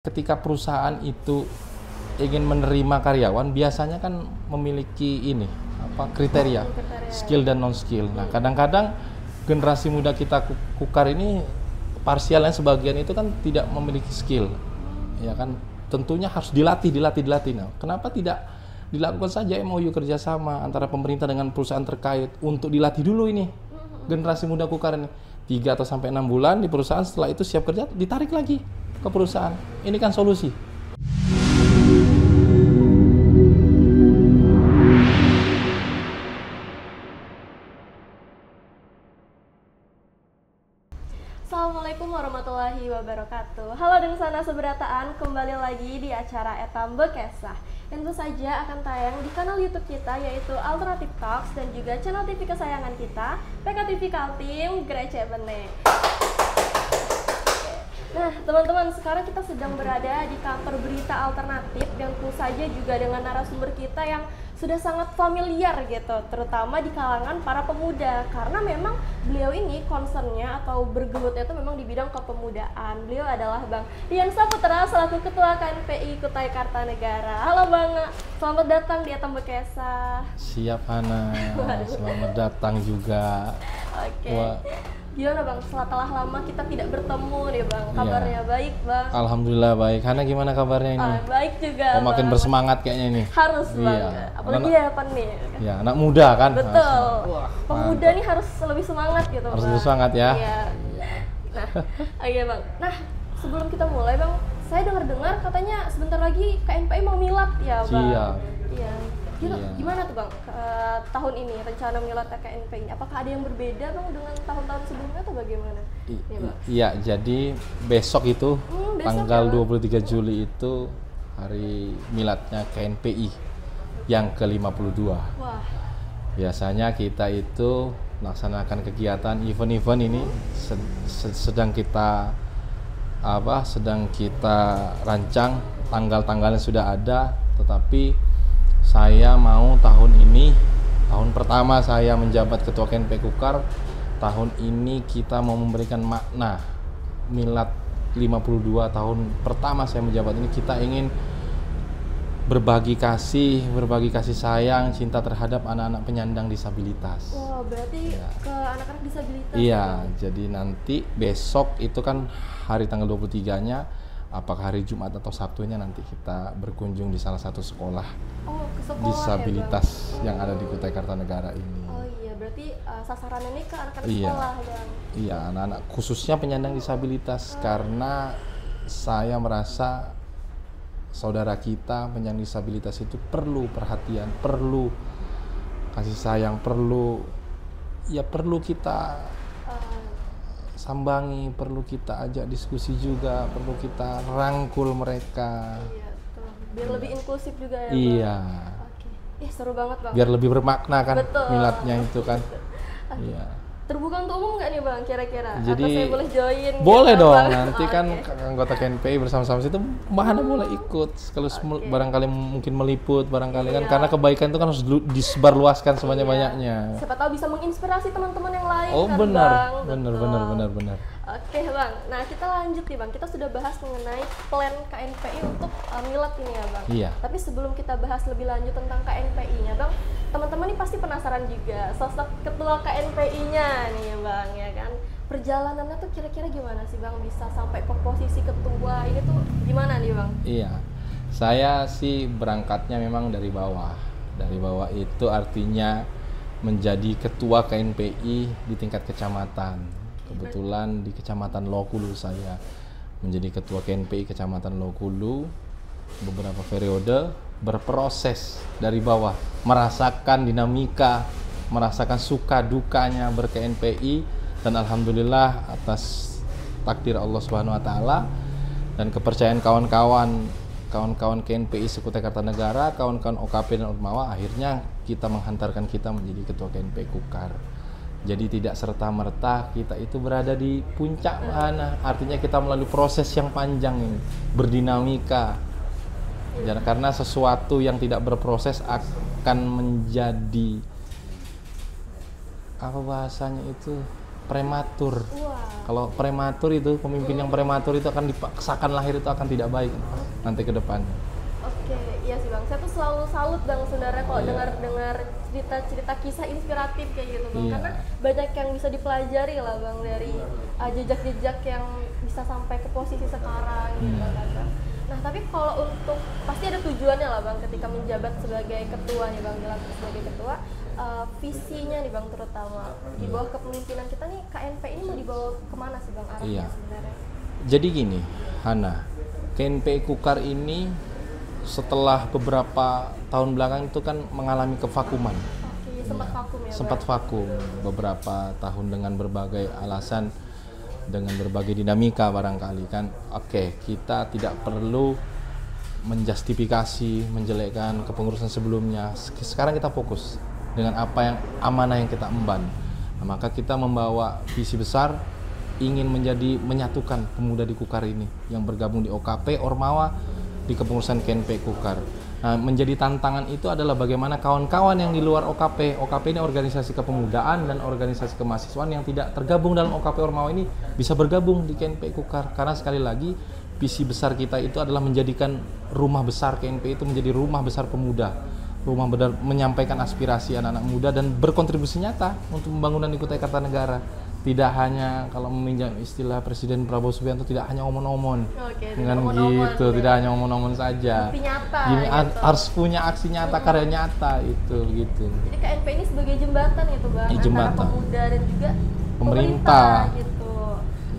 Ketika perusahaan itu ingin menerima karyawan, biasanya kan memiliki kriteria skill dan non skill. Nah, kadang-kadang generasi muda kita kukar ini parsialnya sebagian itu kan tidak memiliki skill, ya kan? Tentunya harus dilatih. Nah, kenapa tidak dilakukan saja MOU kerjasama antara pemerintah dengan perusahaan terkait untuk dilatih dulu ini generasi muda kukar ini 3 atau sampai 6 bulan di perusahaan, setelah itu siap kerja ditarik lagi ke perusahaan. Ini kan solusi. Assalamualaikum warahmatullahi wabarakatuh. Halo dengan sana seberataan, kembali lagi di acara Etam Bekesah. Tentu saja akan tayang di kanal YouTube kita yaitu Alternative Talks dan juga channel TV kesayangan kita PKTV Kaltim Grece Bene. Nah teman-teman, sekarang kita sedang berada di kantor berita alternatif dan tentu saja juga dengan narasumber kita yang sudah sangat familiar gitu, terutama di kalangan para pemuda, karena memang beliau ini concernnya atau bergelutnya itu memang di bidang kepemudaan. Beliau adalah Bang Rian Saputra selaku Ketua KNPI Kutai Kartanegara. Halo Bang, selamat datang di Etam Bekesah. Siap Hana, selamat datang juga. Oke. Gimana Bang, setelah lama kita tidak bertemu nih Bang, kabarnya baik Bang? Alhamdulillah baik. Hana gimana kabarnya ini? Baik juga Bang. Makin bersemangat kayaknya ini. Harus Bang, apalagi ya Pan nih. Ya, anak muda kan? Betul. Pemuda nih harus lebih semangat gitu Bang. Harus lebih semangat ya? Iya. Nah, iya Bang. Nah, sebelum kita mulai Bang, saya dengar-dengar katanya sebentar lagi KNPI mau milad ya Bang? Siap. Iya. Gimana tuh Bang tahun ini rencana milad KNPI ini? Apakah ada yang berbeda Bang dengan tahun-tahun sebelumnya atau bagaimana? Iya, jadi besok itu tanggal ya, 23 Juli itu hari miladnya KNPI yang ke-52. Wah. Biasanya kita itu melaksanakan kegiatan event-event ini sedang kita rancang, tanggal-tanggalnya sudah ada, tetapi saya mau tahun ini, tahun pertama saya menjabat Ketua KNPI Kukar, tahun ini kita mau memberikan makna milad 52 tahun pertama saya menjabat ini. Kita ingin berbagi kasih sayang, cinta terhadap anak-anak penyandang disabilitas. Wah, berarti ke anak-anak disabilitas. Iya, jadi nanti besok itu kan hari tanggal 23-nya, apakah hari Jumat atau Sabtunya nanti kita berkunjung di salah satu sekolah ke sekolah disabilitas ya, yang ada di Kutai Kartanegara ini. Oh iya, berarti sasarannya ini ke anak-anak Iya. sekolah Bang. Iya, anak-anak khususnya penyandang disabilitas, karena saya merasa saudara kita penyandang disabilitas itu perlu perhatian, perlu kasih sayang, perlu kita sambangi, perlu kita ajak diskusi juga, perlu kita rangkul mereka. Iya, betul. Biar lebih inklusif juga ya Iya. Bang. Oke. Seru banget Bang. Biar lebih bermakna kan. Betul. Miladnya itu kan. Iya. Terbuka untuk umum nggak nih Bang kira-kira? Jadi atau saya boleh join? boleh gitu, dong Bang? nanti kan anggota KNPI bersama-sama situ Mbak boleh ikut kalau barangkali mungkin meliput barangkali kan, karena kebaikan itu kan harus disebarluaskan sebanyak-banyaknya. Siapa tahu bisa menginspirasi teman-teman yang lain Oh kan benar, Bang? benar. Oke Bang, nah kita lanjut nih Bang, kita sudah bahas mengenai plan KNPI untuk milad ini ya Bang. Iya. Tapi sebelum kita bahas lebih lanjut tentang KNPI-nya Bang, teman-teman ini pasti penasaran juga sosok ketua KNPI-nya nih ya Bang, ya kan. Perjalanannya tuh kira-kira gimana sih Bang bisa sampai ke posisi ketua ini tuh gimana nih Bang? Iya, saya sih berangkatnya memang dari bawah. Dari bawah itu artinya menjadi ketua KNPI di tingkat kecamatan. Kebetulan di Kecamatan Lokulu saya menjadi ketua KNPI Kecamatan Lokulu beberapa periode, berproses dari bawah, merasakan dinamika, merasakan suka dukanya ber-KNPI, dan alhamdulillah atas takdir Allah Subhanahu wa taala dan kepercayaan kawan-kawan KNPI Kutai Kartanegara, kawan-kawan OKP dan Ormawa, akhirnya kita menghantarkan kita menjadi ketua KNPI Kukar. Jadi tidak serta-merta kita itu berada di puncak mana, artinya kita melalui proses yang panjang ini, berdinamika. Karena sesuatu yang tidak berproses akan menjadi apa bahasanya itu, prematur. Wah. Kalau prematur itu, pemimpin yang prematur itu akan dipaksakan lahir, itu akan tidak baik nanti ke depannya. Oke, iya sih Bang. Saya tuh selalu salut Bang sebenarnya kalau dengar cerita-cerita kisah inspiratif kayak gitu Bang. Iya. Karena banyak yang bisa dipelajari lah Bang dari jejak-jejak yang bisa sampai ke posisi sekarang gitu kan Bang. Nah, tapi kalau untuk pasti ada tujuannya lah Bang ketika menjabat sebagai ketua nih Bang, dilantik sebagai ketua. Visinya nih Bang terutama di bawah kepemimpinan kita nih, KNP ini mau dibawa kemana sih Bang arahnya sebenarnya? Jadi gini, Hana, KNP Kukar ini setelah beberapa tahun belakang itu kan mengalami kevakuman. Oke, sempat vakum ya Sempat vakum beberapa tahun dengan berbagai alasan, dengan berbagai dinamika barangkali kan. Oke, kita tidak perlu menjustifikasi, menjelekkan kepengurusan sebelumnya. Sekarang kita fokus dengan apa yang amanah yang kita emban. Nah, maka kita membawa visi besar, ingin menyatukan pemuda di Kukar ini yang bergabung di OKP Ormawa di kepengurusan KNP Kukar. Nah, menjadi tantangan itu adalah bagaimana kawan-kawan yang di luar OKP ini organisasi kepemudaan dan organisasi kemahasiswaan yang tidak tergabung dalam OKP Ormawa ini bisa bergabung di KNP Kukar. Karena sekali lagi visi besar kita itu adalah menjadikan rumah besar KNP itu menjadi rumah besar pemuda, rumah besar menyampaikan aspirasi anak-anak muda dan berkontribusi nyata untuk pembangunan di Kutai Kartanegara. Tidak hanya, kalau meminjam istilah Presiden Prabowo Subianto, tidak hanya omon-omon. Dengan gitu, tidak hanya omon-omon saja. Bukti nyata. Gini, gitu. harus punya aksi nyata, karya nyata itu gitu. Jadi KNP ini sebagai jembatan gitu Bang, Jembatan. antara pemuda dan juga Pemerintah. Gitu.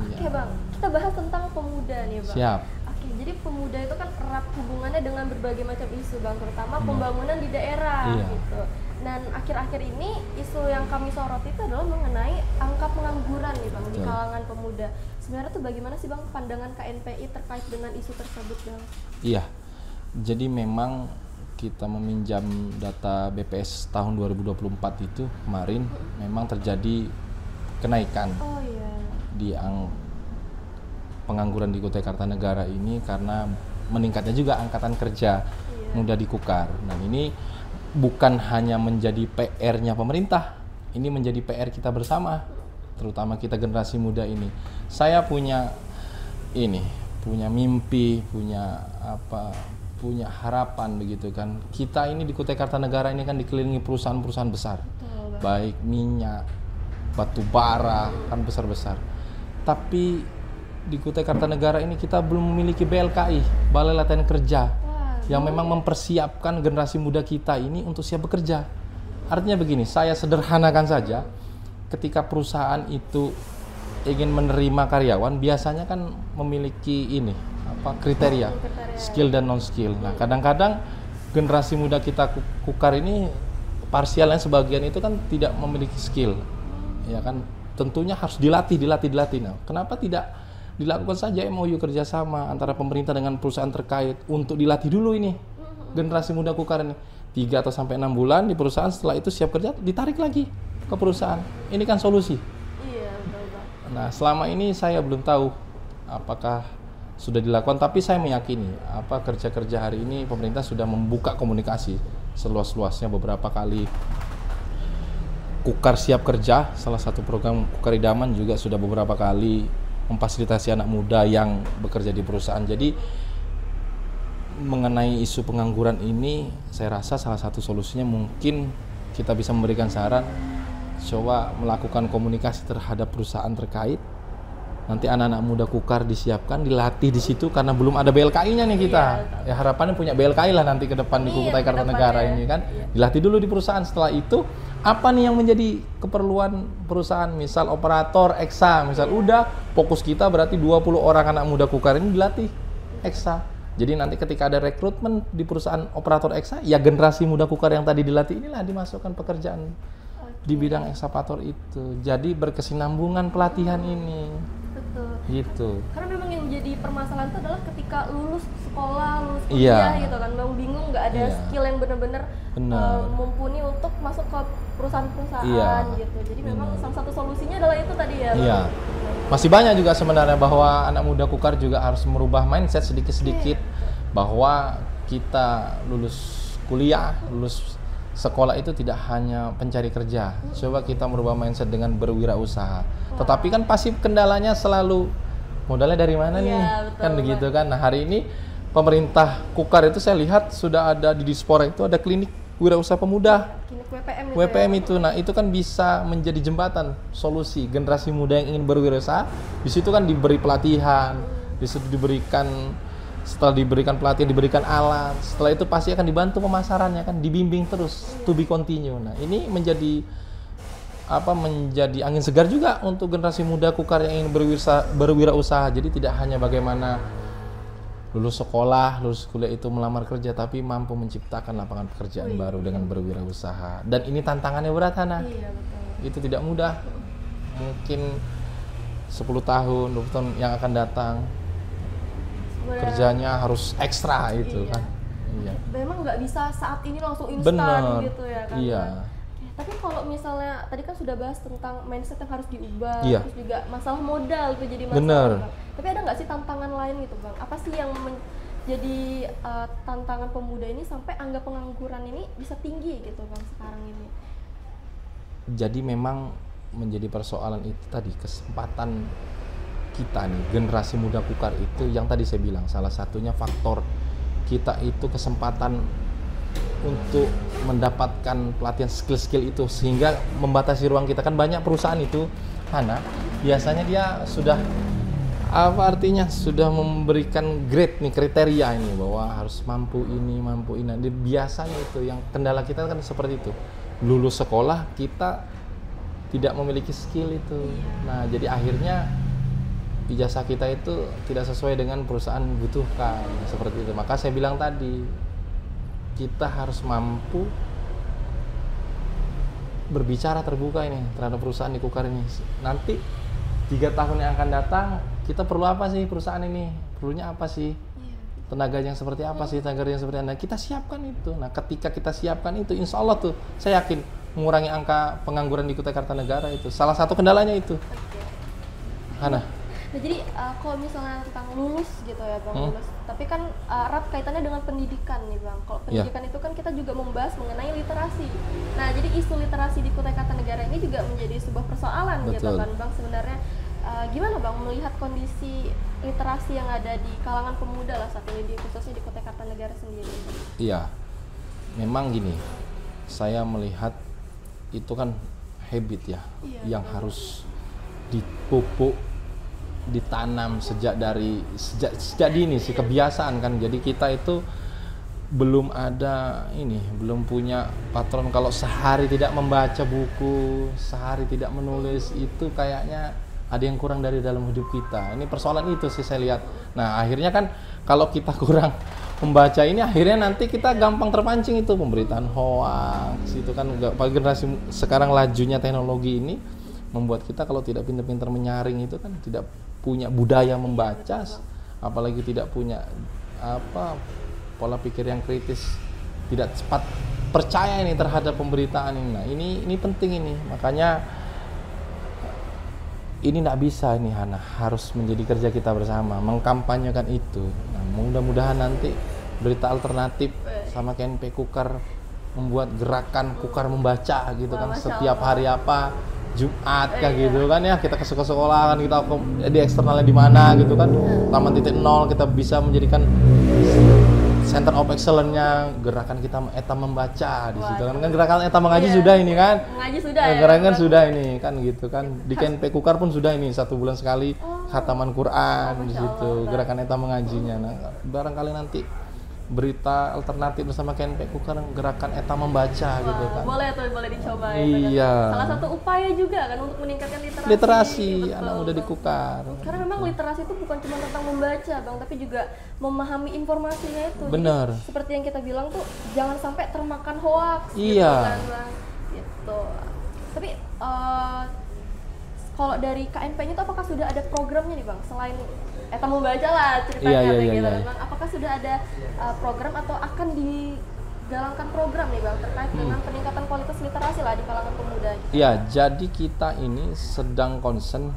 Oke Bang, kita bahas tentang pemuda nih Bang. Siap. Oke, jadi pemuda itu kan erat hubungannya dengan berbagai macam isu Bang, terutama pembangunan di daerah gitu. Dan akhir-akhir ini isu yang kami sorot itu adalah mengenai angka pengangguran nih Bang di kalangan pemuda. Sebenarnya tuh bagaimana sih Bang pandangan KNPI terkait dengan isu tersebut Bang? Iya, jadi memang kita meminjam data BPS tahun 2024 itu kemarin memang terjadi kenaikan di pengangguran di Kutai Kartanegara ini karena meningkatnya juga angkatan kerja muda di Kukar. Dan ini bukan hanya menjadi PR-nya pemerintah, ini menjadi PR kita bersama, terutama kita generasi muda ini. Saya punya mimpi, punya harapan begitu kan. Kita ini di Kutai Kartanegara ini kan dikelilingi perusahaan-perusahaan besar, baik minyak, batu bara, kan besar-besar. Tapi di Kutai Kartanegara ini kita belum memiliki BLKI, Balai Latihan Kerja, yang memang mempersiapkan generasi muda kita ini untuk siap bekerja. Artinya begini, saya sederhanakan saja, ketika perusahaan itu ingin menerima karyawan, biasanya kan memiliki kriteria, skill dan non skill. Nah, kadang-kadang generasi muda kita Kukar ini parsialnya sebagian itu kan tidak memiliki skill. Ya kan, tentunya harus dilatih. Nah, kenapa tidak dilakukan saja MOU kerjasama antara pemerintah dengan perusahaan terkait untuk dilatih dulu ini generasi muda Kukar ini 3 atau sampai 6 bulan di perusahaan, setelah itu siap kerja ditarik lagi ke perusahaan. Ini kan solusi. Iya, betul Bang. Nah, selama ini saya belum tahu apakah sudah dilakukan, tapi saya meyakini kerja-kerja hari ini pemerintah sudah membuka komunikasi seluas-luasnya beberapa kali. Kukar Siap Kerja, salah satu program Kukar Idaman juga sudah beberapa kali memfasilitasi anak muda yang bekerja di perusahaan. Jadi mengenai isu pengangguran ini, saya rasa salah satu solusinya mungkin kita bisa memberikan saran, coba melakukan komunikasi terhadap perusahaan terkait. Nanti anak-anak muda Kukar disiapkan, dilatih di situ karena belum ada BLKI-nya nih kita. Ya harapannya punya BLKI lah nanti ke depan di Kutai Kartanegara ini kan. Dilatih dulu di perusahaan, setelah itu apa nih yang menjadi keperluan perusahaan, misal operator EXA, misal udah fokus kita berarti 20 orang anak muda Kukar ini dilatih EXA. Jadi nanti ketika ada rekrutmen di perusahaan operator EXA, ya generasi muda Kukar yang tadi dilatih inilah dimasukkan pekerjaan di bidang ekskavator itu. Jadi berkesinambungan pelatihan ini. Betul. Gitu. Karena memang yang jadi permasalahan itu adalah ketika lulus sekolah, lulus kuliah gitu kan, Bang, bingung nggak ada skill yang benar-benar mumpuni untuk masuk ke perusahaan-perusahaan gitu. Jadi memang salah satu solusinya adalah itu tadi ya. Iya. Masih banyak juga sebenarnya bahwa anak muda Kukar juga harus merubah mindset sedikit-sedikit bahwa kita lulus kuliah, lulus sekolah itu tidak hanya pencari kerja. Coba kita merubah mindset dengan berwirausaha. Tetapi kan pasti kendalanya selalu modalnya dari mana nih? Iya, betul, Kan begitu kan. Nah, hari ini pemerintah Kukar itu saya lihat sudah ada di Dispora itu ada klinik wirausaha pemuda. Klinik WPM gitu WPM ya. itu, nah itu kan bisa menjadi jembatan solusi generasi muda yang ingin berwirausaha. Di situ kan diberi pelatihan, di situ setelah diberikan pelatihan, diberikan alat. Setelah itu pasti akan dibantu pemasarannya kan, dibimbing terus, to be continue. Nah ini menjadi angin segar juga untuk generasi muda Kukar yang ingin berwirausaha. Jadi tidak hanya bagaimana lulus sekolah, lulus kuliah itu melamar kerja, tapi mampu menciptakan lapangan pekerjaan baru dengan berwirausaha. Dan ini tantangannya berat, Hana. Iya, betul. Itu tidak mudah. Mungkin 10 tahun, 20 tahun yang akan datang, kerjanya harus ekstra itu kan. Iya. Memang nggak bisa saat ini langsung instan Bener. gitu ya kan. Iya. Tapi kalau misalnya tadi kan sudah bahas tentang mindset yang harus diubah, Iya. terus juga masalah modal itu jadi masalah. Bener. Bang. Tapi ada nggak sih tantangan lain gitu Bang? Apa sih yang menjadi tantangan pemuda ini sampai angka pengangguran ini bisa tinggi gitu Bang sekarang ini? Jadi memang menjadi persoalan itu tadi, kesempatan kita nih generasi muda Kukar itu yang tadi saya bilang salah satunya faktor kita itu kesempatan untuk mendapatkan pelatihan skill-skill itu sehingga membatasi ruang kita. Kan banyak perusahaan itu Hana biasanya dia sudah sudah memberikan grade nih, kriteria ini bahwa harus mampu ini. Biasanya itu yang kendala kita kan seperti itu, lulus sekolah kita tidak memiliki skill itu. Nah jadi akhirnya ijazah kita itu tidak sesuai dengan perusahaan butuhkan, seperti itu. Maka saya bilang tadi, kita harus mampu berbicara terbuka ini terhadap perusahaan di Kukar ini. Nanti 3 tahun yang akan datang, kita perlu apa sih perusahaan ini? Perlunya apa sih? Tenaga yang seperti apa sih? Tenaga yang seperti apa? Kita siapkan itu. Nah, ketika kita siapkan itu, insya Allah tuh, saya yakin mengurangi angka pengangguran di Kutai Kartanegara itu. Salah satu kendalanya itu. Hana. Nah jadi kalau misalnya tentang lulus gitu ya Bang, lulus. Tapi kan erat kaitannya dengan pendidikan nih Bang. Kalau pendidikan itu kan kita juga membahas mengenai literasi. Nah jadi isu literasi di Kutai Kartanegara ini juga menjadi sebuah persoalan gitu kan Bang sebenarnya. Gimana Bang melihat kondisi literasi yang ada di kalangan pemuda lah saat ini, khususnya di Kutai Kartanegara sendiri? Iya, memang gini, saya melihat itu kan habit ya, yang harus dipupuk, ditanam sejak dini sih, kebiasaan kan. Jadi kita itu belum punya patron kalau sehari tidak membaca buku, sehari tidak menulis, itu kayaknya ada yang kurang dari dalam hidup kita. Ini persoalan itu sih saya lihat. Nah akhirnya kan kalau kita kurang membaca ini, akhirnya nanti kita gampang terpancing itu pemberitaan hoax itu kan. Apalagi generasi sekarang lajunya teknologi ini membuat kita kalau tidak pintar-pintar menyaring itu kan, tidak punya budaya membaca, apalagi tidak punya pola pikir yang kritis, tidak cepat percaya ini terhadap pemberitaan ini. Nah ini penting ini, makanya ini tidak bisa ini Hana, harus menjadi kerja kita bersama mengkampanyekan itu. Nah, mudah-mudahan nanti berita alternatif sama KNP Kukar membuat gerakan Kukar membaca gitu kan, setiap hari Jumat kayak gitu kan ya, kita ke sekolah kan, kita di eksternalnya di mana gitu kan, Taman Titik Nol kita bisa menjadikan Center of Excellence-nya gerakan kita Eta membaca di situ kan. Gerakan Eta mengaji sudah ini kan. Mengaji sudah gerakan sudah ini kan gitu kan. Di KNP Kukar pun sudah ini 1 bulan sekali khataman Quran di situ. Gerakan Eta mengajinya. Nah, barangkali nanti berita alternatif bersama KNP Kukar gerakan Eta membaca gitu kan. Boleh dicoba ya. Iya. Salah satu upaya juga kan untuk meningkatkan literasi. Literasi anak muda di Kukar. Karena memang literasi itu bukan cuma tentang membaca Bang, tapi juga memahami informasinya itu. Benar. Jadi, seperti yang kita bilang tuh jangan sampai termakan hoax iya. gitu kan Bang. Gitu. Tapi kalau dari KNP-nya itu apakah sudah ada programnya nih Bang? Selain Eta membaca lah ceritanya gitu Bang. Apakah sudah ada program atau akan digalangkan program nih Bang terkait dengan peningkatan kualitas literasi lah di kalangan pemuda? Iya, jadi kita ini sedang concern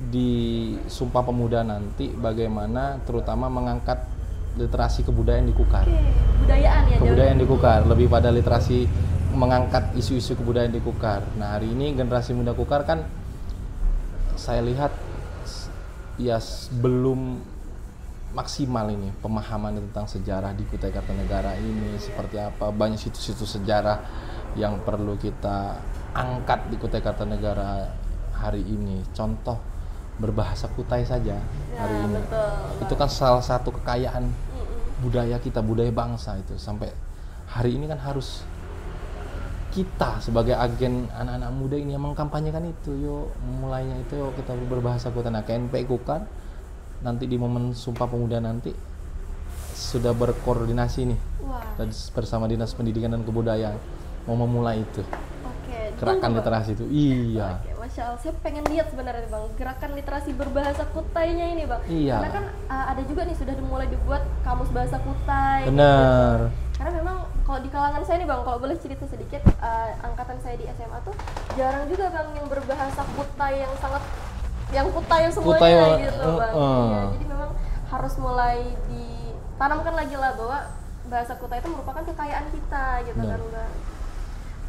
di Sumpah Pemuda nanti bagaimana terutama mengangkat literasi kebudayaan di Kukar. Kebudayaan ya. Kebudayaan di Kukar, lebih pada literasi mengangkat isu-isu kebudayaan di Kukar. Nah, hari ini generasi muda Kukar kan saya lihat ya belum maksimal ini pemahaman tentang sejarah di Kutai Kartanegara ini seperti apa. Banyak situs-situs sejarah yang perlu kita angkat di Kutai Kartanegara hari ini. Contoh berbahasa Kutai saja hari ini. Betul. Itu kan salah satu kekayaan budaya kita, budaya bangsa itu. Sampai hari ini kan harus kita sebagai agen anak-anak muda ini yang mengkampanyekan itu. Yuk mulainya itu yuk kita berbahasa Kutai. Nah, KNPI Kukar nanti di momen Sumpah Pemuda nanti sudah berkoordinasi nih. Wah. Bersama Dinas Pendidikan dan Kebudayaan mau memulai itu. Oke. Gerakan literasi itu. Iya. Oke, Masya Allah, saya pengen lihat sebenarnya Bang, gerakan literasi berbahasa Kutainya ini Bang. Iya. Karena kan ada juga nih sudah mulai dibuat kamus bahasa Kutai. Benar. Gitu. Karena memang kalau di kalangan saya nih Bang, kalau boleh cerita sedikit, angkatan saya di SMA tuh jarang juga Bang yang berbahasa Kutai yang sangat, yang Kutai semuanya Kutai, gitu Bang. Ya, jadi memang harus mulai ditanamkan lagi lah bahwa bahasa Kutai itu merupakan kekayaan kita gitu kan Bang.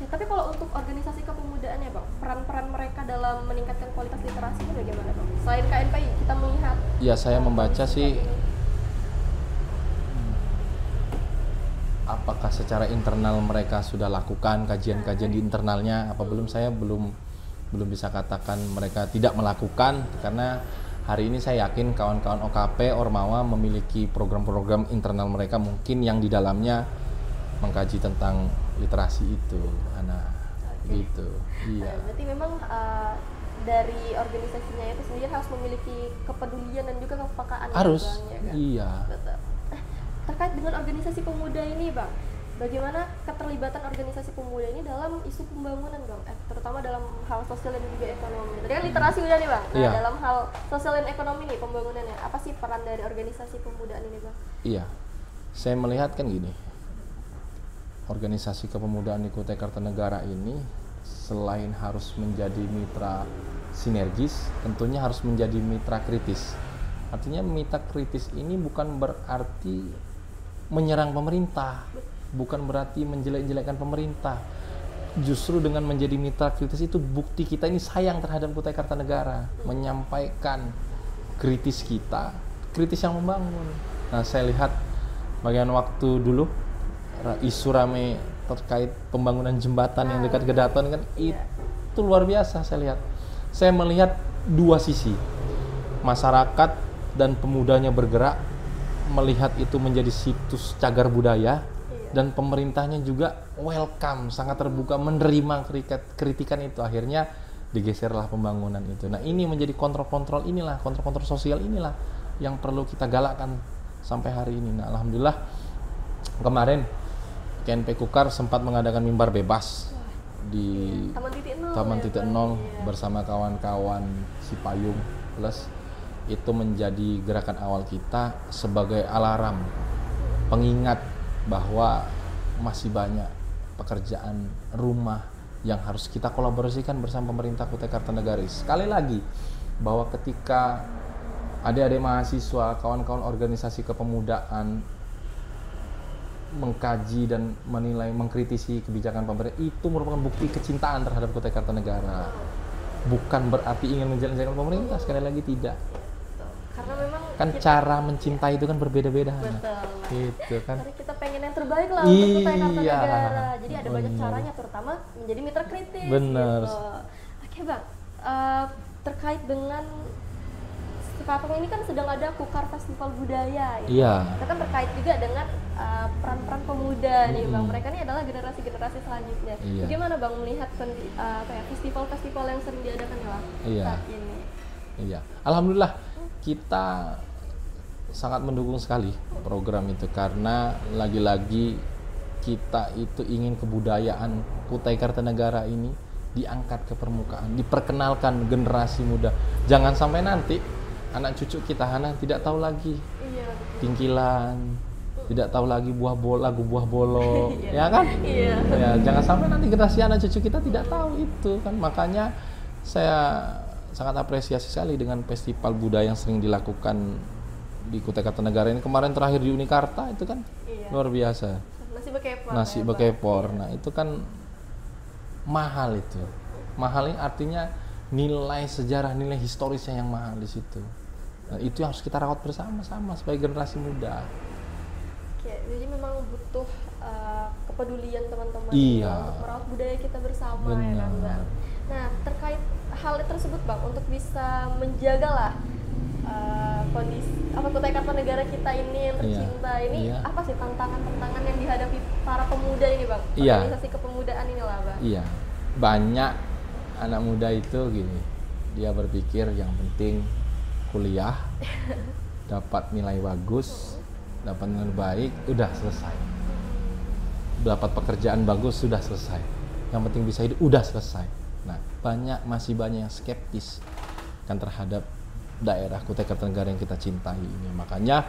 Ya, tapi kalau untuk organisasi kepemudaan ya Bang, peran-peran mereka dalam meningkatkan kualitas literasi itu bagaimana Bang? Selain KNPI, kita melihat. Ya, saya membaca sih apakah secara internal mereka sudah lakukan kajian-kajian di internalnya apa belum, saya belum bisa katakan mereka tidak melakukan, karena hari ini saya yakin kawan-kawan OKP Ormawa memiliki program-program internal mereka mungkin yang di dalamnya mengkaji tentang literasi itu, gitu. Iya. Berarti memang dari organisasinya itu sendiri harus memiliki kepedulian dan juga kepekaan. Harus. Bang, ya kan? Iya. Betul. Terkait dengan organisasi pemuda ini Bang, bagaimana keterlibatan organisasi pemuda ini dalam isu pembangunan Bang, terutama dalam hal sosial dan juga ekonomi. Tadi kan literasi udah nih Bang, nah dalam hal sosial dan ekonomi nih pembangunannya, apa sih peran dari organisasi pemudaan ini Bang? Iya, saya melihat kan gini, organisasi kepemudaan di Kutai Kartanegara ini selain harus menjadi mitra sinergis, tentunya harus menjadi mitra kritis. Artinya mitra kritis ini bukan berarti menyerang pemerintah, bukan berarti menjelek-jelekkan pemerintah. Justru dengan menjadi mitra kritis itu bukti kita ini sayang terhadap Kutai Kartanegara, menyampaikan kritis kita, kritis yang membangun. Nah, saya lihat bagian waktu dulu isu rame terkait pembangunan jembatan yang dekat Gedaton kan, itu luar biasa. Saya melihat dua sisi, masyarakat dan pemudanya bergerak melihat itu menjadi situs cagar budaya, dan pemerintahnya juga welcome, sangat terbuka menerima kritikan itu. Akhirnya digeserlah pembangunan itu. Nah, ini menjadi kontrol-kontrol sosial inilah yang perlu kita galakkan sampai hari ini. Nah, alhamdulillah kemarin KNP Kukar sempat mengadakan mimbar bebas di Taman Titik Nol bersama kawan-kawan Cipayung Plus. Itu menjadi gerakan awal kita sebagai alarm, pengingat bahwa masih banyak pekerjaan rumah yang harus kita kolaborasikan bersama pemerintah Kutai Kartanegara. Sekali lagi, bahwa ketika adik-adik mahasiswa, kawan-kawan organisasi kepemudaan mengkaji dan menilai, mengkritisi kebijakan pemerintah, itu merupakan bukti kecintaan terhadap Kutai Kartanegara. Bukan berarti ingin menjelek-jelekan pemerintah, sekali lagi tidak. Karena memang kan cara mencintai itu kan berbeda-beda. Betul. Gitu kan. Karena kita pengen yang terbaik lah untuk Kutai Kartanegara. Jadi ada banyak caranya, terutama menjadi mitra kritis. Bener. Gitu. Oke Bang, terkait dengan sekarang ini kan sedang ada Kukar Festival Budaya. Gitu. Iya. Itu kan terkait juga dengan peran-peran pemuda nih Bang. Mereka ini adalah generasi-generasi selanjutnya. Iya. Bagaimana Bang melihat festival-festival yang sering diadakan lah saat ini? Iya. Alhamdulillah kita sangat mendukung sekali program itu, karena lagi-lagi kita itu ingin kebudayaan Kutai Kartanegara ini diangkat ke permukaan, diperkenalkan generasi muda. Jangan sampai nanti anak cucu kita tidak tahu lagi Tingkilan, tidak tahu lagi lagu Buah Bolo, ya kan? Iya. Ya, jangan sampai nanti generasi anak cucu kita tidak tahu itu kan. Makanya saya sangat apresiasi sekali dengan festival budaya yang sering dilakukan di Kutai Kartanegara ini. Kemarin terakhir di Unikarta itu kan luar biasa. Nasi bekepor. Nasi bekepor. Nah, itu kan mahal itu. Mahal ini artinya nilai sejarah, nilai historisnya yang mahal di situ. Nah, itu yang harus kita rawat bersama-sama sebagai generasi muda. Oke, jadi memang butuh kepedulian teman-teman Iya. untuk merawat budaya kita bersama. Ya kan, Benar. Bang? Nah, terkait hal tersebut Bang, untuk bisa menjaga lah kondisi Kutai Kartanegara kita ini yang tercinta ini, Iya. apa sih tantangan-tantangan yang dihadapi para pemuda ini Bang? Iya. Organisasi kepemudaan inilah Bang. Iya, banyak anak muda itu gini, dia berpikir yang penting kuliah, dapat nilai bagus, dapat nilai baik, udah selesai. Dapat pekerjaan bagus, sudah selesai. Yang penting bisa hidup, udah selesai. Nah, masih banyak yang skeptis kan terhadap daerah Kutai Kartanegara yang kita cintai ini. Makanya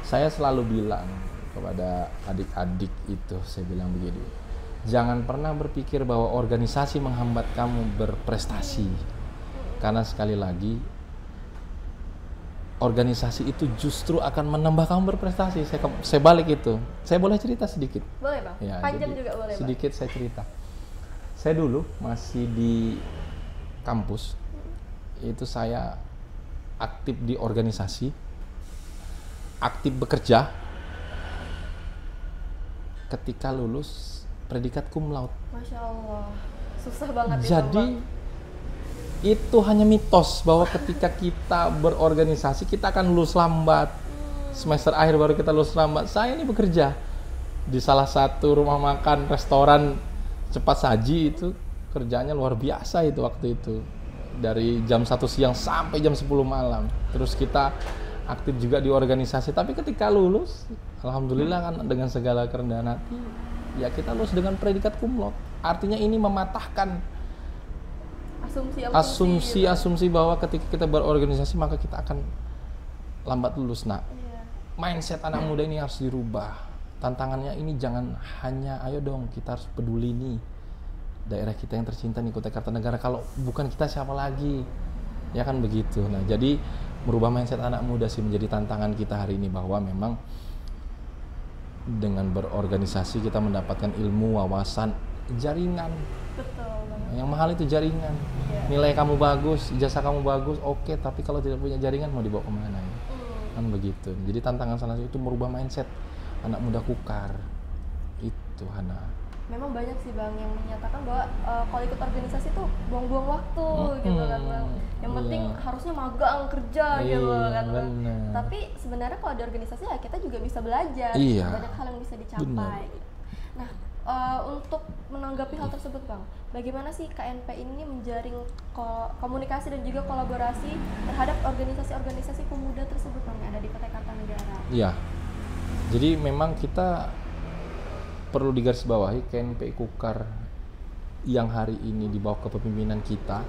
saya selalu bilang kepada adik-adik itu, saya bilang begini, jangan pernah berpikir bahwa organisasi menghambat kamu berprestasi. Karena sekali lagi, organisasi itu justru akan menambah kamu berprestasi. Saya balik itu. Saya boleh cerita sedikit? Boleh Bang? Ya, Panjang jadi juga boleh Bang? sedikit saya cerita. Saya dulu masih di kampus, itu saya aktif di organisasi, aktif bekerja. Ketika lulus, predikat cum laude. Masya Allah, susah banget itu Jadi Bang. itu hanya mitos bahwa ketika kita berorganisasi kita akan lulus lambat. Semester akhir baru kita lulus lambat. Saya ini bekerja di salah satu rumah makan restoran cepat saji, itu kerjanya luar biasa itu waktu itu. Dari jam 1 siang sampai jam 10 malam. Terus kita aktif juga di organisasi. Tapi ketika lulus, alhamdulillah kan dengan segala kerendahan hati, ya kita lulus dengan predikat cum laude. Artinya ini mematahkan asumsi bahwa ketika kita berorganisasi maka kita akan lambat lulus. Nah, Iya. mindset anak muda ini harus dirubah. Tantangannya ini jangan hanya ayo dong kita harus peduli nih daerah kita yang tercinta nih Kutai Kartanegara, kalau bukan kita siapa lagi, ya kan begitu. Nah, jadi merubah mindset anak muda sih menjadi tantangan kita hari ini, bahwa memang dengan berorganisasi kita mendapatkan ilmu, wawasan, jaringan. Betul banget. Yang mahal itu jaringan. Nilai kamu bagus, ijazah kamu bagus, oke, tapi kalau tidak punya jaringan mau dibawa kemana ya? Kan begitu. Jadi tantangan salah satu itu merubah mindset anak muda Kukar. Itu Hana. Memang banyak sih Bang yang menyatakan bahwa kalau ikut organisasi tuh buang-buang waktu gitu kan Bang. Yang penting harusnya magang kerja gitu kan Bang. Bener. Tapi sebenarnya kalau ada organisasi ya kita juga bisa belajar. Iya. Banyak hal yang bisa dicapai. Nah, untuk menanggapi hal tersebut Bang, bagaimana sih KNP ini menjaring komunikasi dan juga kolaborasi terhadap organisasi-organisasi pemuda tersebut Bang yang ada di Kutai Kartanegara? Iya. Jadi memang kita perlu digarisbawahi, KNPI Kukar yang hari ini di bawah kepemimpinan kita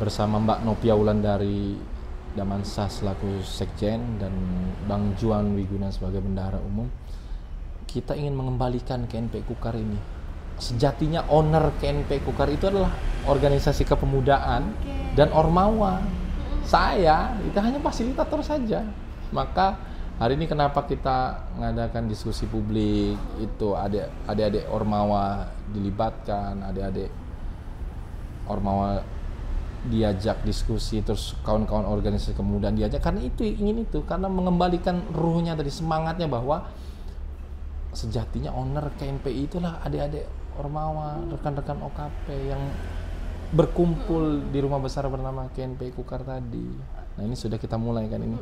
bersama Mbak Nopia Wulandari Damansa selaku Sekjen dan Bang Juan Wiguna sebagai Bendahara Umum, kita ingin mengembalikan KNPI Kukar ini. Sejatinya owner KNPI Kukar itu adalah organisasi kepemudaan dan ormawa. Saya itu hanya fasilitator saja. Maka hari ini kenapa kita mengadakan diskusi publik, itu adik-adik ormawa dilibatkan, adik-adik ormawa diajak diskusi, terus kawan-kawan organisasi kepemudaan diajak, karena itu ingin itu, karena mengembalikan ruhnya tadi, semangatnya bahwa sejatinya owner KNPI itulah adik-adik ormawa, rekan-rekan OKP yang berkumpul di rumah besar bernama KNPI Kukar tadi. Nah, ini sudah kita mulai kan ini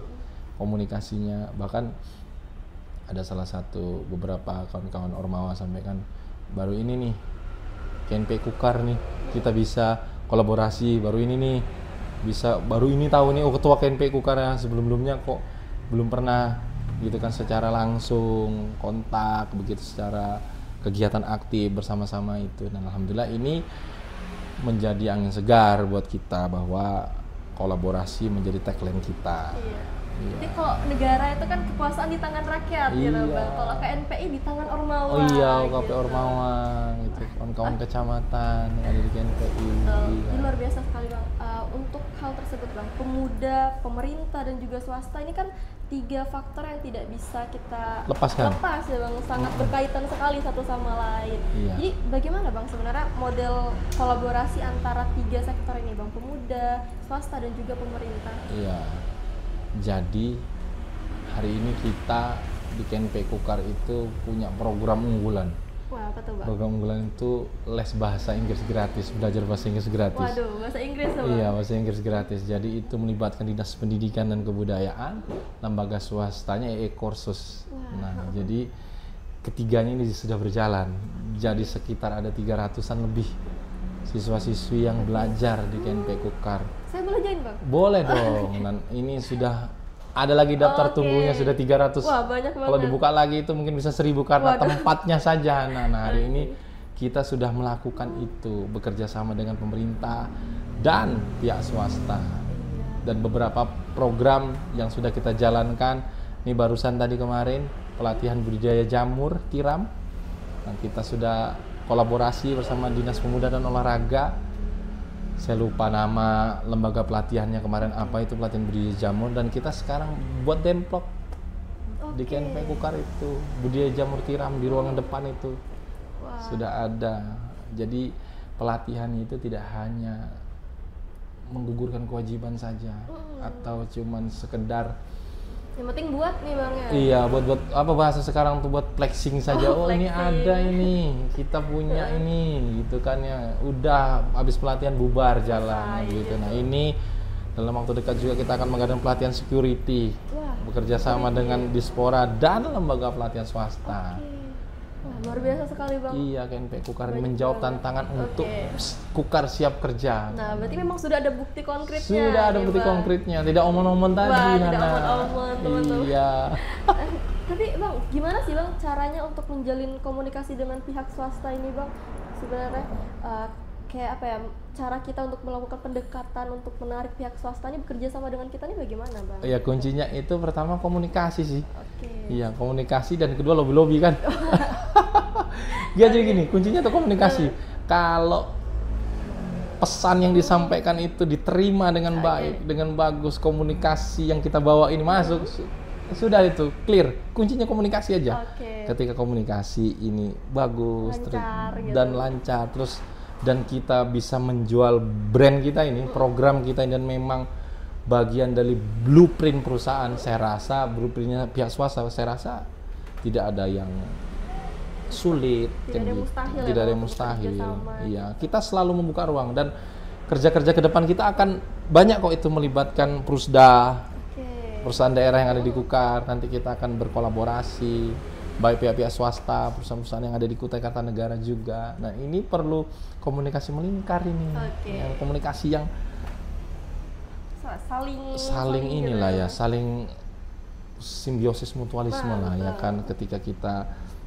komunikasinya, bahkan ada salah satu beberapa kawan-kawan ormawa sampaikan baru ini nih KNPI Kukar nih kita bisa kolaborasi, baru ini tahu nih ketua KNPI Kukar ya, sebelumnya kok belum pernah gitu kan secara langsung kontak begitu, secara kegiatan aktif bersama-sama itu. Dan alhamdulillah ini menjadi angin segar buat kita bahwa kolaborasi menjadi tagline kita. Jadi kalau negara itu kan kekuasaan di tangan rakyat gitu Iya. Bang. Kalau KNPI di tangan Ormawa. Oh iya, UKP gitu. Ormawa gitu, kawan-kawan kecamatan yang ada di KNPI. Iya. Ini luar biasa sekali Bang. Untuk hal tersebut Bang, pemuda, pemerintah dan juga swasta ini kan 3 faktor yang tidak bisa kita Lepaskan. lepas ya Bang, sangat berkaitan sekali satu sama lain. Iya. Jadi bagaimana Bang sebenarnya model kolaborasi antara 3 sektor ini Bang, pemuda, swasta dan juga pemerintah? Iya. Jadi hari ini kita di KNP Kukar itu punya program unggulan. Wah, apa tuh Bang? Program unggulan itu les bahasa Inggris gratis, belajar bahasa Inggris gratis. Waduh, bahasa Inggris tuh Bang. Iya, bahasa Inggris gratis. Jadi itu melibatkan Dinas Pendidikan dan Kebudayaan, lembaga swastanya Kursus. Nah, jadi ketiganya ini sudah berjalan. Jadi sekitar ada 300-an lebih siswa-siswi yang belajar di KNP Kukar. Saya boleh join Bang? Boleh dong. Dan ini sudah ada lagi daftar Oke. tunggunya sudah 300. Wah, banyak banget. Kalau dibuka lagi itu mungkin bisa 1000 karena Waduh. tempatnya saja. Nah, hari ini kita sudah melakukan itu bekerja sama dengan pemerintah dan pihak swasta. Dan beberapa program yang sudah kita jalankan. Ini barusan tadi kemarin pelatihan budidaya jamur tiram. Nah, kita sudah kolaborasi bersama Dinas Pemuda dan Olahraga. Saya lupa nama lembaga pelatihannya kemarin apa, itu pelatihan budidaya jamur, dan kita sekarang buat demplok di KNP Kukar itu budidaya jamur tiram di ruangan depan itu. Wah. Sudah ada. Jadi pelatihan itu tidak hanya menggugurkan kewajiban saja atau cuman sekedar Yang penting buat nih Bang ya. iya buat apa bahasa sekarang tuh, buat flexing saja. Oh, ini flexing. ada ini, kita punya ini gitu kan ya. Udah habis pelatihan bubar jalan gitu. Nah, ini dalam waktu dekat juga kita akan mengadakan pelatihan security. Wah, Bekerja sama dengan Dispora dan lembaga pelatihan swasta. oke. Wah, luar biasa sekali Bang. Iya, KNP Kukar Banyak menjawab banget. tantangan Oke. untuk Kukar siap kerja. Nah, berarti memang sudah ada bukti konkretnya. Sudah ada nih, bukti Bang. konkretnya, tidak omong-omong tadi. Wah, tidak Nana. omong-omong, teman-teman. Iya. Tapi Bang, gimana sih Bang caranya untuk menjalin komunikasi dengan pihak swasta ini Bang? Sebenarnya kayak apa ya, cara kita untuk melakukan pendekatan untuk menarik pihak swasta ini bekerja sama dengan kita ini bagaimana Bang? Iya, kuncinya itu pertama komunikasi sih. Oke. Iya, komunikasi, dan kedua lobby-lobby kan. Iya, jadi gini, kuncinya itu komunikasi. Kalau pesan yang disampaikan itu diterima dengan baik, dengan bagus, komunikasi yang kita bawa ini masuk, sudah itu clear. Kuncinya komunikasi aja. Oke. Ketika komunikasi ini bagus Lancar gitu. dan lancar, terus dan kita bisa menjual brand kita ini, program kita ini, dan memang bagian dari blueprint perusahaan. Saya rasa blueprintnya pihak swasta, saya rasa tidak ada yang sulit, Tidak ada yang gitu. mustahil ya, Tidak ada Bang, yang untuk mustahil. bekerjasama. Iya, kita selalu membuka ruang, dan kerja-kerja ke depan kita akan banyak kok itu melibatkan Prusda, Oke. perusahaan daerah yang ada di Kukar. Nanti kita akan berkolaborasi baik pihak-pihak swasta, perusahaan-perusahaan yang ada di Kutai Kartanegara juga. Nah, ini perlu komunikasi melingkar ini. Oke. Yang komunikasi yang saling inilah gitu ya, saling simbiosis mutualisme lah ya kan. Ketika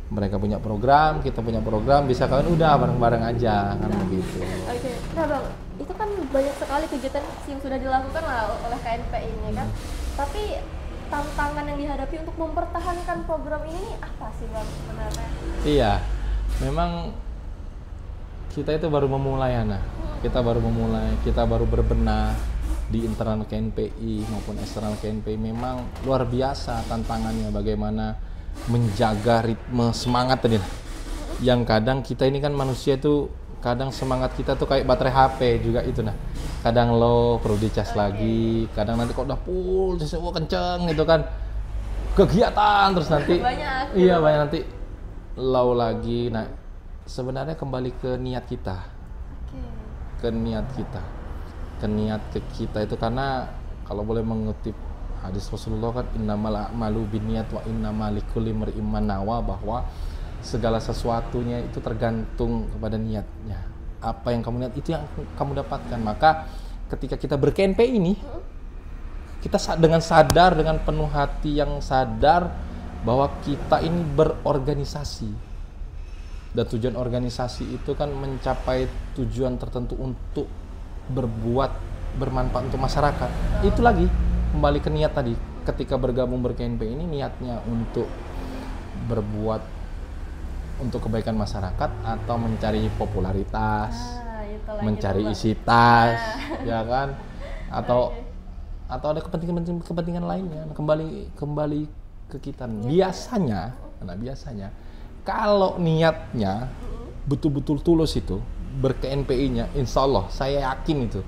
mereka punya program, kita punya program, bisa kalian udah bareng-bareng aja kan begitu. Oke, nah Bang, itu kan banyak sekali kegiatan yang sudah dilakukan lah oleh KNP ini kan. Tapi tantangan yang dihadapi untuk mempertahankan program ini nih apa sih Bang sebenarnya? Iya, memang kita itu baru memulai, Ana. Kita baru berbenah di internal KNPI maupun eksternal KNPI. Memang luar biasa tantangannya, bagaimana menjaga ritme semangat tadi. Yang kadang kita ini kan manusia itu, kadang semangat kita tuh kayak baterai HP juga itu nah. Kadang low, perlu dicas lagi. Kadang nanti kok udah full, wah kenceng gitu kan. Kegiatan terus nanti Banyak. iya, banyak nanti low lagi. Nah, sebenarnya kembali ke niat kita. Oke. Ke niat kita itu, karena kalau boleh mengutip hadis Rasulullah kan, innamal a'malu binniyat wa innamal likulli imri'in ma nawa, bahwa segala sesuatunya itu tergantung kepada niatnya. Apa yang kamu niat itu yang kamu dapatkan. Maka ketika kita ber-KNP ini, kita dengan sadar, dengan penuh hati yang sadar bahwa kita ini berorganisasi. Dan tujuan organisasi itu kan mencapai tujuan tertentu untuk bermanfaat untuk masyarakat. Itu lagi kembali ke niat tadi. ketika bergabung ber-KNP ini niatnya untuk berbuat untuk kebaikan masyarakat atau mencari popularitas, itu lagi mencari tuh, Bang. isi tas, ya kan? Atau ada kepentingan lainnya. Kembali ke kita. Biasanya kalau niatnya betul-betul tulus itu ber-KNPI-nya, insya Allah saya yakin itu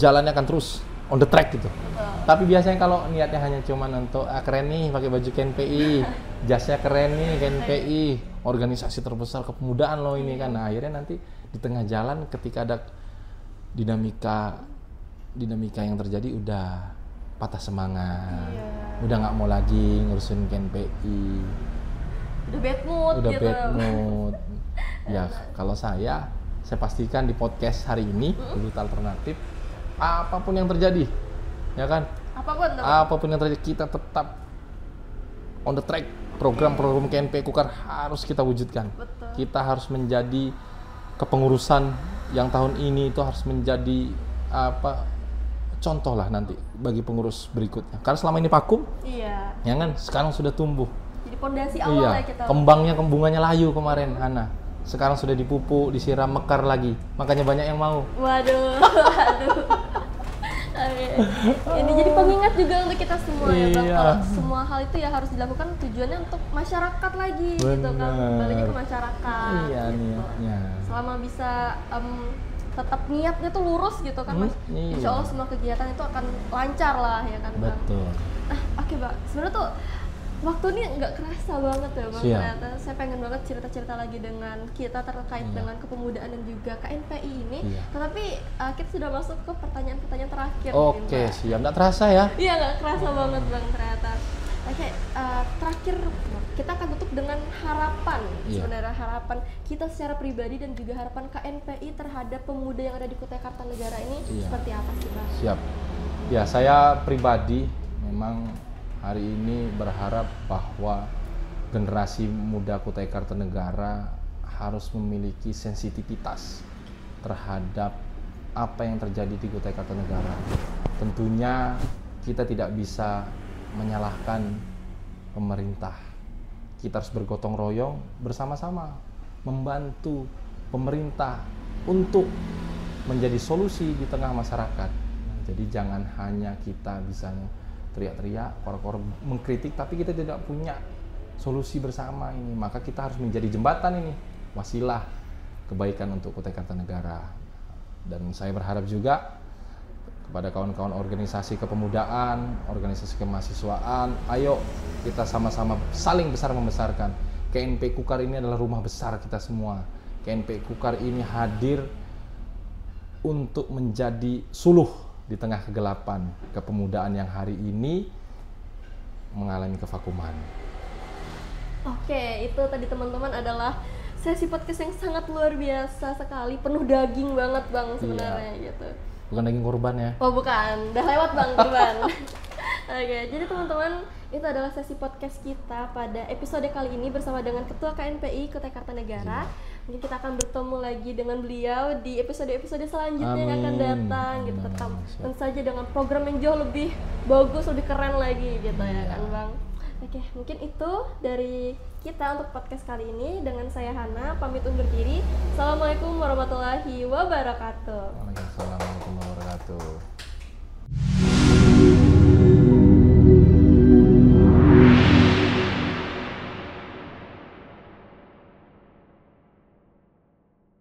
jalannya akan terus on the track gitu. Tapi biasanya kalau niatnya hanya cuman untuk keren nih pakai baju KNPI, jasnya keren nih KNPI, organisasi terbesar kepemudaan loh ini kan. Nah, akhirnya nanti di tengah jalan ketika ada dinamika yang terjadi udah patah semangat, udah nggak mau lagi ngurusin KNPI, udah bad mood gitu. bad mood. Ya kalau saya pastikan di podcast hari ini Berita Alternatif, apapun yang terjadi, ya kan, apapun yang terjadi kita tetap on the track. Program-program KNPI Kukar harus kita wujudkan. Betul. Kita harus menjadi kepengurusan yang tahun ini itu harus menjadi contoh lah nanti bagi pengurus berikutnya. Karena selama ini vakum, ya kan, sekarang sudah tumbuh. Jadi pondasi awal ya kita. Bunganya layu kemarin, Hana. Sekarang sudah dipupuk, disiram, mekar lagi. Makanya banyak yang mau. Waduh. Ini jadi pengingat juga untuk kita semua ya Bang. Kalau semua hal itu ya harus dilakukan tujuannya untuk masyarakat lagi. Bener. Gitu kan. Baliknya ke masyarakat. Iya, gitu. niatnya. Selama bisa tetap niatnya tuh lurus gitu kan Mas. Insya Allah semua kegiatan itu akan lancar lah ya kan Bang. Betul. Nah, oke Bang. Sebenarnya tuh waktu ini nggak kerasa banget ya Bang. Ternyata saya pengen banget cerita-cerita lagi dengan kita terkait dengan kepemudaan dan juga KNPI ini. Tetapi kita sudah masuk ke pertanyaan-pertanyaan terakhir. Oke, siap. Nggak terasa ya? Iya, nggak kerasa banget Bang ternyata. Oke, terakhir kita akan tutup dengan harapan. Sebenarnya harapan kita secara pribadi dan juga harapan KNPI terhadap pemuda yang ada di Kutai Kartanegara ini seperti apa sih Bang? Siap. Ya, saya pribadi memang hari ini berharap bahwa generasi muda Kutai Kartanegara harus memiliki sensitivitas terhadap apa yang terjadi di Kutai Kartanegara. Tentunya kita tidak bisa menyalahkan pemerintah. Kita harus bergotong royong bersama-sama membantu pemerintah untuk menjadi solusi di tengah masyarakat. Jadi jangan hanya kita bisa teriak-teriak, korek-korek mengkritik, tapi kita tidak punya solusi bersama ini. Maka kita harus menjadi jembatan ini, wasilah kebaikan untuk Kutai Kartanegara. Dan saya berharap juga kepada kawan-kawan organisasi kepemudaan, organisasi kemahasiswaan, ayo kita sama-sama saling besar-membesarkan. KNPI Kukar ini adalah rumah besar kita semua. KNPI Kukar ini hadir untuk menjadi suluh di tengah kegelapan kepemudaan yang hari ini mengalami kevakuman. Oke, itu tadi teman-teman adalah sesi podcast yang sangat luar biasa sekali, penuh daging banget Bang sebenarnya gitu. Bukan daging korban ya? Oh bukan, udah lewat Bang korban. Oke, jadi teman-teman itu adalah sesi podcast kita pada episode kali ini bersama dengan Ketua KNPI Kutai Kartanegara. Mungkin kita akan bertemu lagi dengan beliau di episode-episode selanjutnya yang akan datang gitu. Tentu saja dengan program yang jauh lebih bagus, lebih keren lagi gitu ya kan Bang. Oke, mungkin itu dari kita untuk podcast kali ini. Dengan saya Hana, pamit undur diri. Assalamualaikum warahmatullahi wabarakatuh. Waalaikumsalam warahmatullahi wabarakatuh.